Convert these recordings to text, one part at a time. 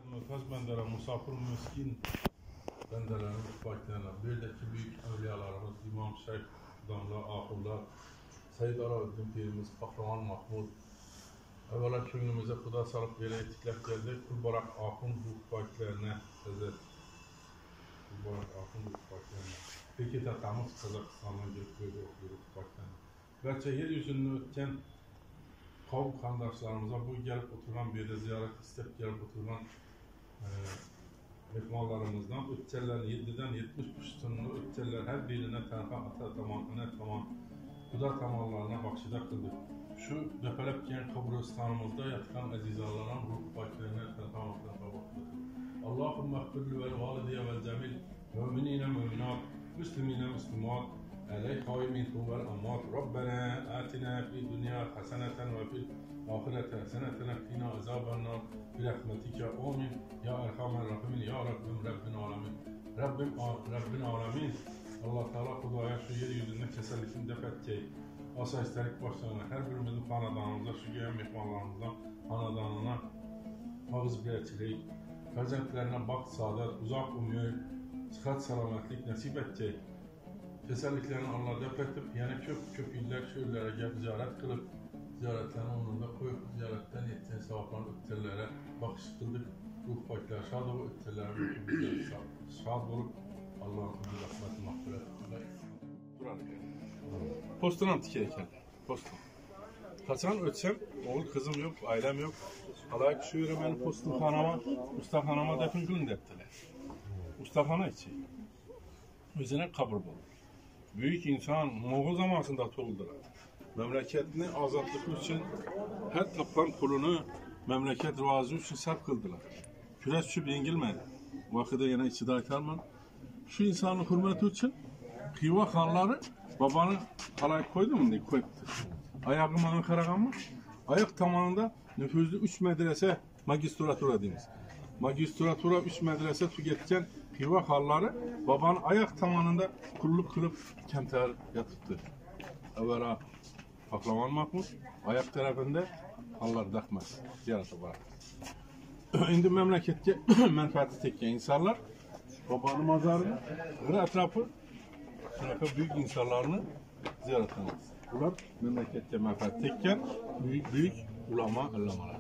Mümtaz bendeler, musafir miskin bendelerin ufaklarına, böyleki büyük evliyalarımız, İmam Şeyh, Damla, Ahullar, Seyyid Alaeddin Pirimiz, Kahraman Mahmud, evvela könlümüze kuda salıp böyle etiklep geldik. Kulbarak Ahun bu ufaklarına, Kulbarak Ahun bu ufaklarına. Peki tatamız Kazakistan'dan gelip böyle okuyoruz ufaklarına. Gerçi yeryüzünü ötken kavm kardeşlerimize bu gelip oturan bir de ziyaret istep gelip oturan mehmanlarımızdan ötçeler 7'den 70 tonlu ötçeler her birine tenha ata tamam, ana tamam, kuda tamamlarına bakşıda kıldık. Şu döpelepken kabristanımızda yatan azizallanan ruh baklarına tenha baktık. Allahümme ehfirli vel validiye vel cemil müminine müminat, müslimine müslimat, عليك قائمين والأموات ربنا آتنا في الدنيا حسنة وفي الآخرة حسنة وقنا عذاب النار برحمتك آمين يا أرحم الراحمين يا رب العالمين Rabbim Alamin Allah Teala kudaya şu yeryüzünde kesinlikle defet ki asayistlik başlarına her birimizin hanadanımıza şu göğen mihmanlarımızdan hanadanına ağız biletirik fercentlerine bak saadet uzak umur sıhhat selametlik nasip et ki kesinliklerini Allah defetip yani köp iller şöylere gelip ziyaret kılıp ziyaretlerini onunda koyup ziyaretten ettiğin sevaplarını ötterlere bakış kıldık. Ruh fakirler şad olup ötterlerini şad olup Allah'ın rahmeti mağfiret. Duralım. Postunam tikeyken. Postum. Kaçan ötsem, oğul kızım yok, ailem yok. Alayık şu yere beni postumhanama, ustahanama defin gün dettiler. Ustahana içi. Üzerine kabul bulur. Büyük insan Moğol zamanında toğuldular. Memleketini azatlık için her tapılan pulunu memleket razı için sarf kıldılar. Küres çüp yengilmedi. Vakıda yine içidayet alman. Şu insanın hürmeti için Xiva hanları babanı halay koydu mu diye koydu. Ayağım Ankara'ya mı? Ayak tamamında nüfuzlu 3 medrese magistratura dediğimiz. Magistratura 3 medrese tüketken Xiva hanları babanın ayak tamanında kulluk kılıp kenter yatıptı. Evvela Kahraman Mahmud ayak tarafında hanlar dakmaz. Yarata bırak. Şimdi memleketke menfaati tekken insanlar babanın mazarını, etrafı büyük insanlarını ziyaret etmez. Bunlar memleketke menfaati tekken büyük ulama allamalar.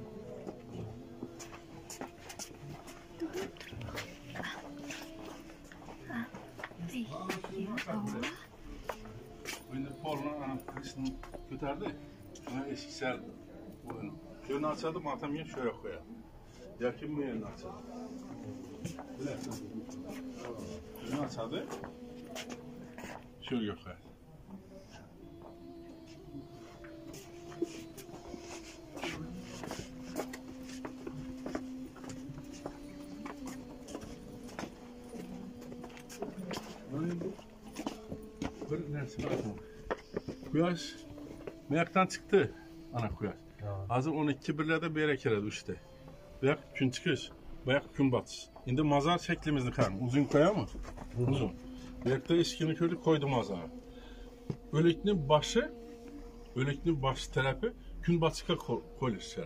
Şimdi Polna kışını götürdü. Ona eskiser oyunu. Şöyle açadı, matam yer şöyle koyar. Yakın mı yerini açadı? Şöyle açadı. Şöyle koyar. Kuyaş meyaktan çıktı ana kuyaş. Hazır 12 birlerde bir yere keredi işte. Bayak gün çıkış, bayak gün batış. Şimdi mazar şeklimizni karım. Uzun koya mı? Uzun. Bayakta eşkini kördü koydu mazara. Öleknin başı tarafı gün batışka koyulur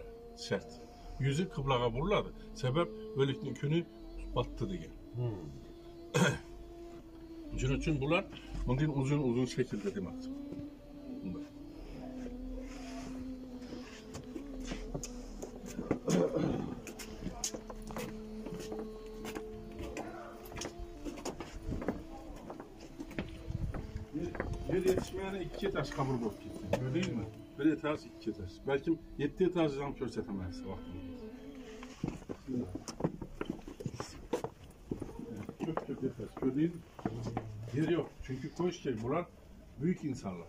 şart. Yüzü kıblağa vuruladı. Sebep öleknin günü battı diye. Bunun için bunlar ondan uzun şekilde demektir. Bunlar. Bir yetişmeyene 2 taş kabur bulup gitti. Öyle değil mi? Bir etaj 2 taş. Belki 7 etajdan körsetemez vaktinde. Çok etaj. Öyle değil mi? Yer yok. Çünkü koş ki bunlar büyük insanlar.